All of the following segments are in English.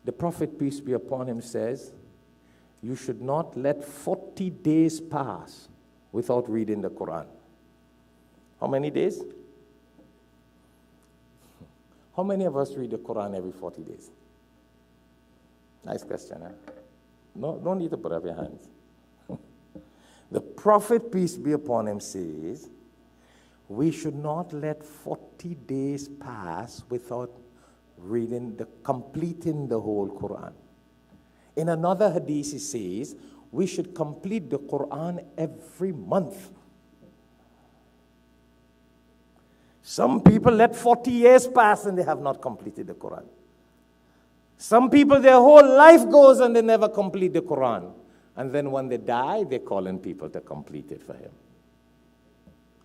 The Prophet, peace be upon him, says, you should not let 40 days pass without reading the Qur'an. How many days? How many of us read the Qur'an every 40 days? Nice question, huh? No need to put up your hands. The Prophet, peace be upon him, says, we should not let 40 days pass without completing the whole Qur'an. In another hadith, he says, we should complete the Qur'an every month. Some people let 40 years pass and they have not completed the Qur'an. Some people, their whole life goes and they never complete the Qur'an. And then when they die, they're calling people to complete it for him.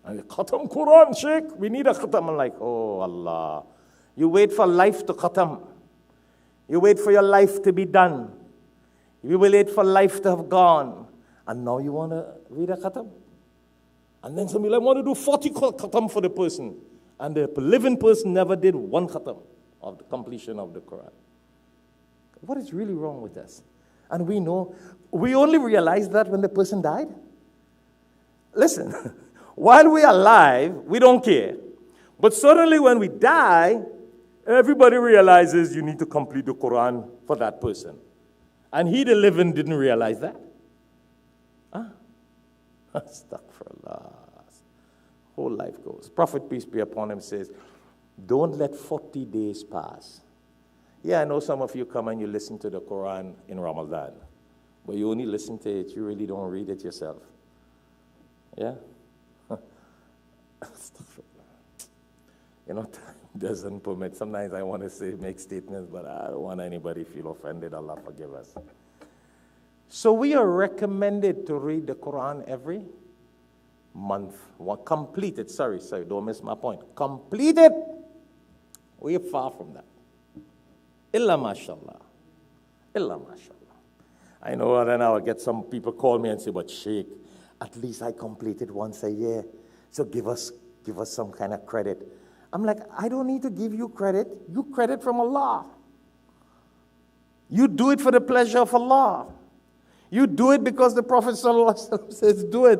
And they khatam Qur'an, Sheikh. We need a khatam. I'm like, oh Allah. You wait for life to khatam. You wait for your life to be done. You will wait for life to have gone. And now you want to read a khatam? And then some people want to do 40 khatam for the person. And the living person never did one khatam of the completion of the Qur'an. What is really wrong with us? And we know, we only realize that when the person died. Listen, while we are alive, we don't care. But suddenly when we die, everybody realizes you need to complete the Qur'an for that person. And he, the living, didn't realize that. Huh? Astaghfirullah. Whole life goes. Prophet, peace be upon him, says, don't let 40 days pass. Yeah, I know some of you come and you listen to the Qur'an in Ramadan. But you only listen to it. You really don't read it yourself. Yeah? You know, time doesn't permit. Sometimes I want to say, make statements, but I don't want anybody to feel offended. Allah forgive us. So we are recommended to read the Qur'an every month. Complete it. Sorry, don't miss my point. Complete it. We are far from that. Illa mashallah. Illa mashallah. I know, and then I will get some people call me and say, but Sheikh, at least I complete it once a year. So give us some kind of credit. I'm like, I don't need to give you credit. You credit from Allah. You do it for the pleasure of Allah. You do it because the Prophet ﷺ says do it.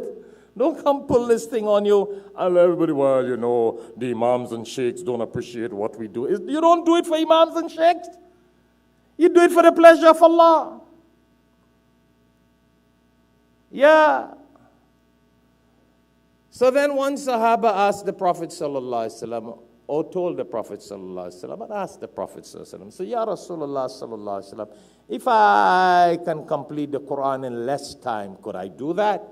Don't come pull this thing on you. And everybody, well, you know, the imams and sheikhs don't appreciate what we do. You don't do it for imams and sheikhs. You do it for the pleasure of Allah. Yeah. So then one Sahaba asked the Prophet ﷺ, or told the Prophet ﷺ, but asked the Prophet ﷺ, so Ya Rasulullah ﷺ, if I can complete the Quran in less time, could I do that?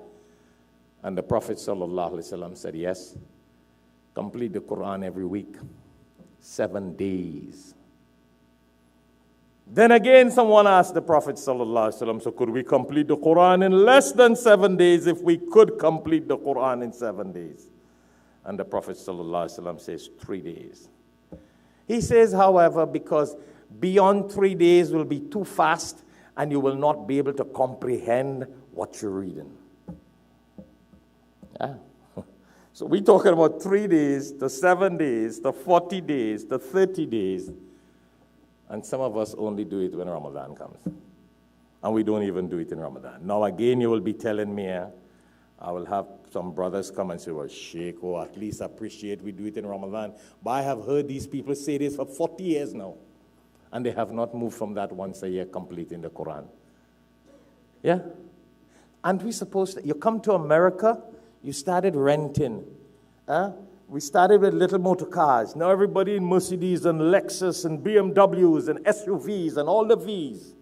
And the Prophet ﷺ said, yes, complete the Quran every week, 7 days. Then again, someone asked the Prophet ﷺ, so could we complete the Quran in less than 7 days if we could complete the Quran in 7 days? And the Prophet ﷺ says 3 days. He says, however, because beyond 3 days will be too fast and you will not be able to comprehend what you're reading. Yeah. So we're talking about 3 days, to 7 days, to 40 days, to 30 days. And some of us only do it when Ramadan comes. And we don't even do it in Ramadan. Now again, you will be telling me, I will have some brothers come and say, well, Sheikh, at least appreciate we do it in Ramadan. But I have heard these people say this for 40 years now. And they have not moved from that once a year completing the Quran. Yeah? And we supposed to, you come to America, you started renting. We started with little motor cars. Now everybody in Mercedes and Lexus and BMWs and SUVs and all the Vs.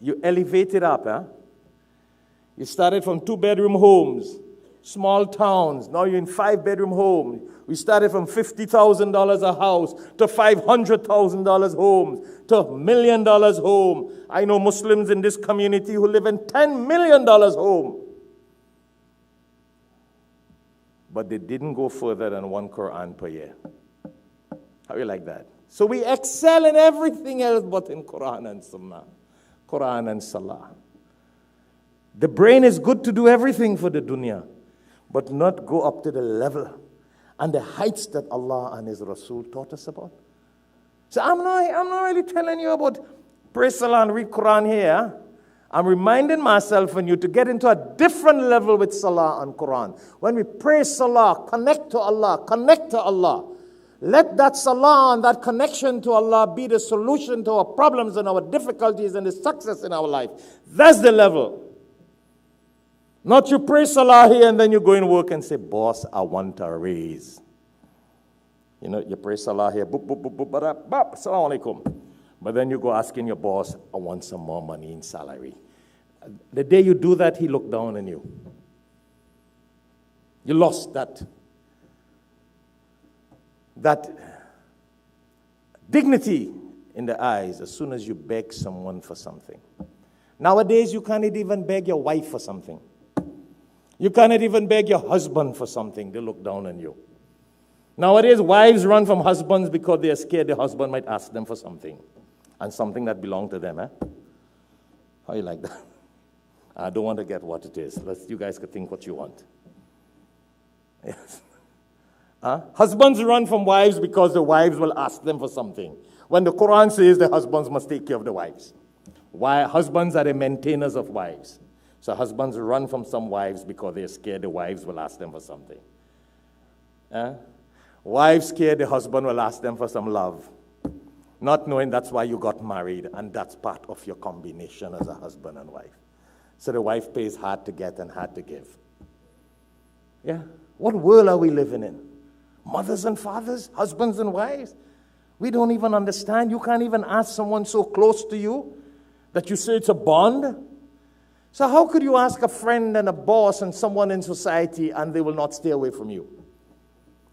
You elevate it up, You started from 2-bedroom homes, small towns. Now you're in 5-bedroom homes. We started from $50,000 a house to $500,000 homes to $1 million home. I know Muslims in this community who live in $10 million home. But they didn't go further than 1 Quran per year. How you like that? So we excel in everything else but in Quran and Sunnah. Quran and Salah. The brain is good to do everything for the dunya, but not go up to the level and the heights that Allah and His Rasul taught us about. So I'm not really telling you about pray Salah and read Qur'an here. I'm reminding myself and you to get into a different level with Salah and Qur'an. When we pray Salah, connect to Allah, connect to Allah. Let that Salah and that connection to Allah be the solution to our problems and our difficulties and the success in our life. That's the level. Not you pray Salah here and then you go in work and say, boss, I want a raise. You know, you pray Salah here, boop, boop, boop, boop, boop, boop, assalamu alaikum. But then you go asking your boss, I want some more money in salary. The day you do that, he looked down on you. You lost that dignity in the eyes as soon as you beg someone for something. Nowadays, you can't even beg your wife for something. You cannot even beg your husband for something. They look down on you. Nowadays, wives run from husbands because they are scared the husband might ask them for something. And something that belonged to them, eh? How you like that? I don't want to get what it is. You guys can think what you want. Yes. Husbands run from wives because the wives will ask them for something. When the Quran says the husbands must take care of the wives. Why? Husbands are the maintainers of wives. So husbands run from some wives because they're scared the wives will ask them for something. Wives scared the husband will ask them for some love. Not knowing that's why you got married, and that's part of your combination as a husband and wife. So the wife pays hard to get and hard to give. Yeah? What world are we living in? Mothers and fathers, husbands and wives? We don't even understand. You can't even ask someone so close to you that you say it's a bond. So how could you ask a friend and a boss and someone in society and they will not stay away from you?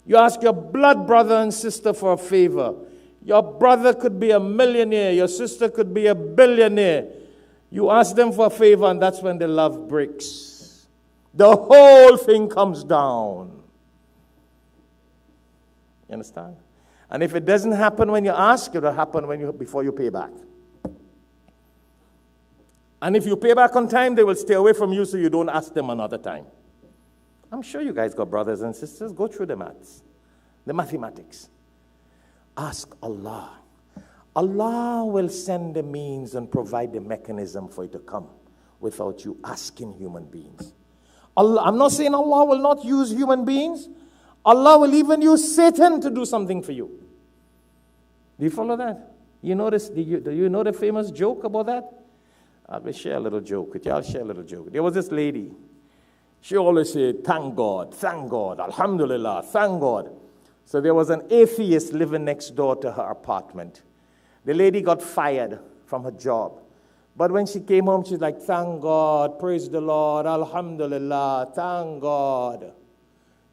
You ask your blood brother and sister for a favor. Your brother could be a millionaire. Your sister could be a billionaire. You ask them for a favor, and that's when the love breaks. The whole thing comes down. You understand? And if it doesn't happen when you ask, it will happen before you pay back. And if you pay back on time, they will stay away from you so you don't ask them another time. I'm sure you guys got brothers and sisters. Go through the maths, the mathematics. Ask Allah. Allah will send the means and provide the mechanism for it to come without you asking human beings. Allah, I'm not saying Allah will not use human beings. Allah will even use Satan to do something for you. Do you follow that? You notice? Do you know the famous joke about that? I'll share a little joke with you. I'll share a little joke. There was this lady. She always said, thank God, alhamdulillah, thank God. So there was an atheist living next door to her apartment. The lady got fired from her job. But when she came home, she's like, thank God, praise the Lord, alhamdulillah, thank God.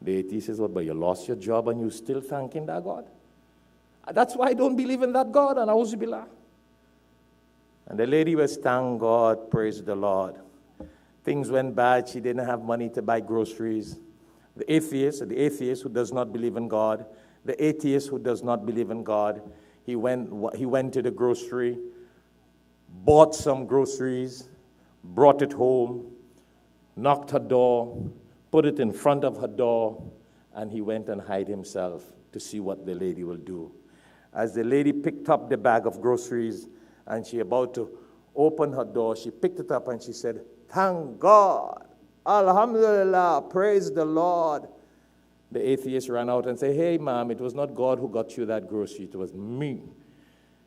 The atheist says, well, but you lost your job and you still thanking that God? That's why I don't believe in that God, and auzu billah. And the lady was, thank God, praise the Lord. Things went bad. She didn't have money to buy groceries. The atheist who does not believe in God, the atheist who does not believe in God, he went to the grocery, bought some groceries, brought it home, knocked her door, put it in front of her door, and he went and hid himself to see what the lady will do. As the lady picked up the bag of groceries and she about to open her door, she picked it up and she said, thank God. Alhamdulillah, praise the Lord. The atheist ran out and said, hey, ma'am, it was not God who got you that grocery, it was me.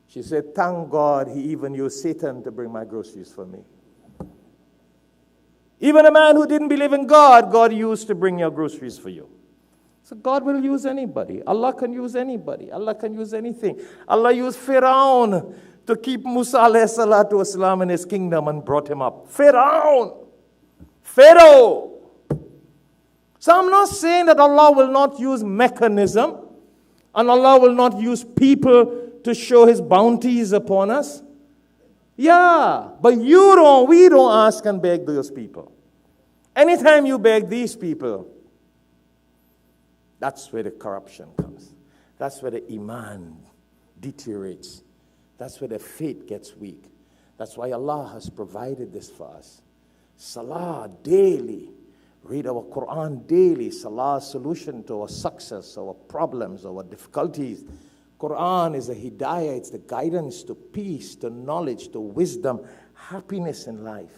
She said, thank God he even used Satan to bring my groceries for me. Even a man who didn't believe in God, God used to bring your groceries for you. So God will use anybody. Allah can use anybody. Allah can use anything. Allah used Pharaoh to keep Musa alayhi salatu wasalam in his kingdom and brought him up. Pharaoh. So I'm not saying that Allah will not use mechanism and Allah will not use people to show his bounties upon us. Yeah, but we don't ask and beg those people. Anytime you beg these people, that's where the corruption comes. That's where the iman deteriorates. That's where the faith gets weak. That's why Allah has provided this for us. Salah daily. Read our Qur'an daily. Salah solution to our success, our problems, our difficulties. Qur'an is a hidayah, it's the guidance to peace, to knowledge, to wisdom, happiness in life.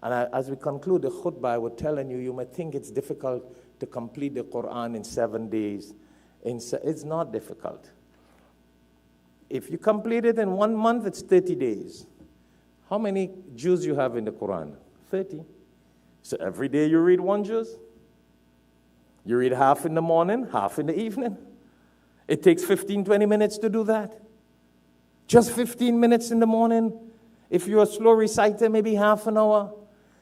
And as we conclude the khutbah, I was telling you, you might think it's difficult to complete the Qur'an in 7 days. It's not difficult. If you complete it in 1 month, it's 30 days. How many juz you have in the Qur'an? 30. So every day you read 1 juz. You read half in the morning, half in the evening. It takes 15, 20 minutes to do that. Just 15 minutes in the morning. If you're a slow reciter, maybe half an hour.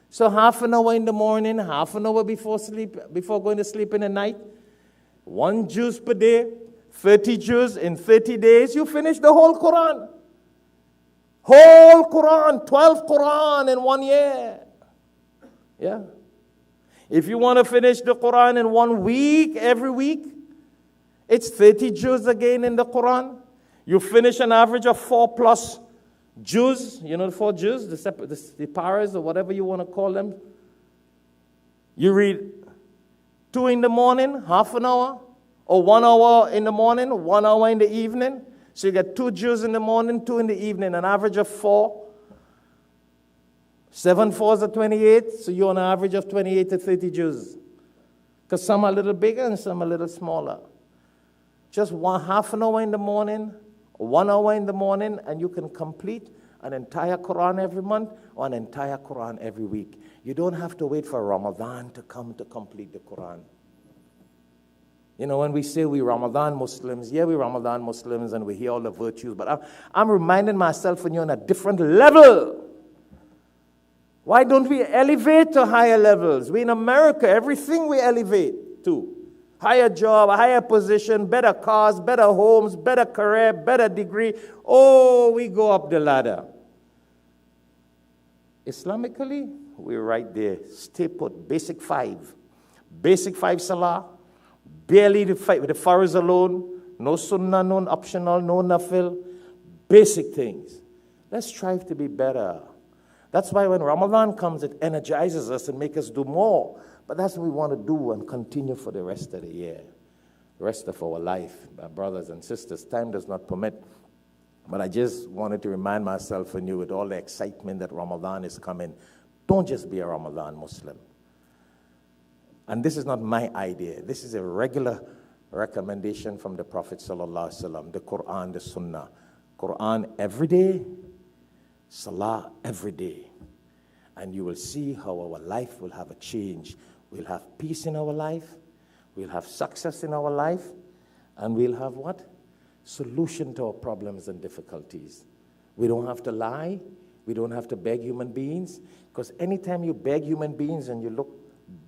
So half an hour in the morning, half an hour before going to sleep in the night. 1 juz per day, 30 juz in 30 days, you finish the whole Quran. Whole Quran, 12 Quran in 1 year. Yeah. If you want to finish the Quran in 1 week, every week, it's 30 juz again in the Quran. You finish an average of 4+ juz, you know the 4 juz, the paras or whatever you want to call them. You read 2 in the morning, half an hour, or 1 hour in the morning, 1 hour in the evening. So you get 2 juz in the morning, 2 in the evening, an average of 4. 7 4s are 28, so you're on an average of 28 to 30 juz. Because some are a little bigger and some are a little smaller. Just half an hour in the morning, 1 hour in the morning, and you can complete an entire Quran every month or an entire Quran every week. You don't have to wait for Ramadan to come to complete the Quran. You know, when we say we Ramadan Muslims, yeah, we Ramadan Muslims and we hear all the virtues, but I'm reminding myself when you're on a different level. Why don't we elevate to higher levels? We in America, everything we elevate to. Higher job, a higher position, better cars, better homes, better career, better degree. Oh, we go up the ladder. Islamically, we're right there. Stay put. Basic 5. Basic 5 salah. Barely the farz alone. No sunnah, no optional, no nafil. Basic things. Let's strive to be better. That's why when Ramadan comes, it energizes us and makes us do more. But that's what we want to do and continue for the rest of the year, the rest of our life. My brothers and sisters, time does not permit. But I just wanted to remind myself and you with all the excitement that Ramadan is coming, don't just be a Ramadan Muslim. And this is not my idea. This is a regular recommendation from the Prophet ﷺ, the Qur'an, the Sunnah. Qur'an every day, Salah every day. And you will see how our life will have a change. We'll have peace in our life. We'll have success in our life. And we'll have what? Solution to our problems and difficulties. We don't have to lie. We don't have to beg human beings. Because anytime you beg human beings and you look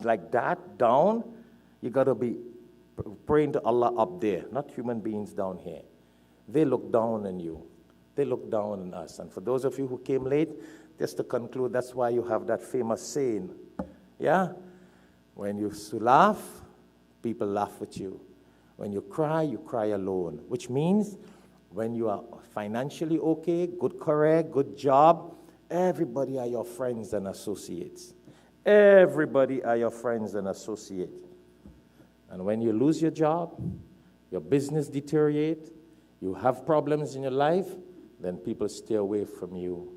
like that, down, you got to be praying to Allah up there, not human beings down here. They look down on you. They look down on us. And for those of you who came late, just to conclude, that's why you have that famous saying, yeah? When you laugh, people laugh with you. When you cry alone. Which means when you are financially okay, good career, good job, everybody are your friends and associates. Everybody are your friends and associates. And when you lose your job, your business deteriorate, you have problems in your life, then people stay away from you.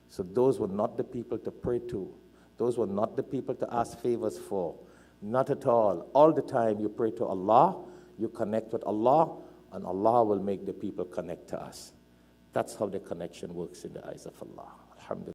So those were not the people to pray to. Those were not the people to ask favors for. Not at all. All the time you pray to Allah, you connect with Allah, and Allah will make the people connect to us. That's how the connection works in the eyes of Allah. Alhamdulillah.